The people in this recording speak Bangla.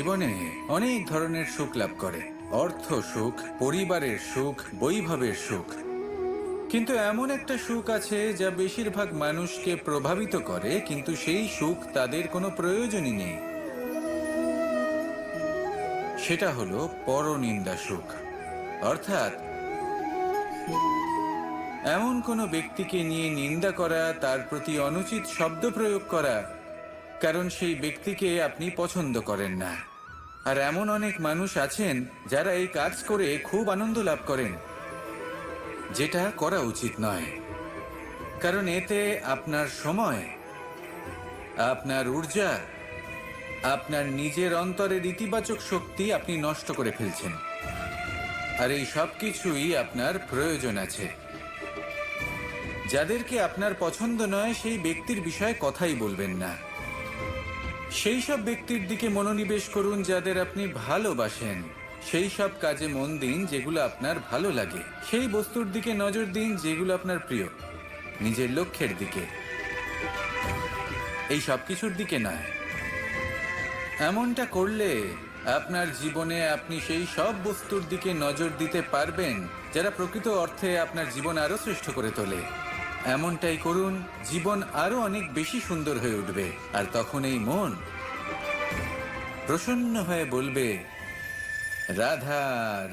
জীবনে অনেক ধরনের সুখ লাভ করে। অর্থ সুখ, পরিবারের সুখ, বৈভবের সুখ। কিন্তু এমন একটা সুখ আছে যা বেশিরভাগ মানুষকে প্রভাবিত করে, কিন্তু সেই সুখ তাদের কোনো প্রয়োজনই নেই। সেটা হলো পরনিন্দা সুখ। অর্থাৎ এমন কোনো ব্যক্তিকে নিয়ে নিন্দা করা, তার প্রতি অনুচিত শব্দ প্রয়োগ করা, কারণ সেই ব্যক্তিকে আপনি পছন্দ করেন না। আর এমন অনেক মানুষ আছেন যারা এই কাজ করে খুব আনন্দ লাভ করেন, যেটা করা উচিত নয়। কারণ এতে আপনার সময়, আপনার ঊর্জা, আপনার নিজের অন্তরের ইতিবাচক শক্তি আপনি নষ্ট করে ফেলছেন। আর এই সব কিছুই আপনার প্রয়োজন আছে। যাদেরকে আপনার পছন্দ নয় সেই ব্যক্তির বিষয়ে কথাই বলবেন না। সেই সব ব্যক্তির দিকে মনোনিবেশ করুন যাদের আপনি ভালোবাসেন। সেই সব কাজে মন দিন যেগুলো আপনার ভালো লাগে। সেই বস্তুর দিকে নজর দিন যেগুলো আপনার প্রিয়। নিজের লক্ষ্যের দিকে, এই সব কিছুর দিকে নয়। এমনটা করলে আপনার জীবনে আপনি সেই সব বস্তুর দিকে নজর দিতে পারবেন যারা প্রকৃত অর্থে আপনার জীবন আরো শ্রেষ্ঠ করে তোলে। এমনটাই করুন, জীবন আরো অনেক বেশি সুন্দর হয়ে উঠবে। আর তখন এই মন প্রসন্ন হয়ে বলবে, রাধা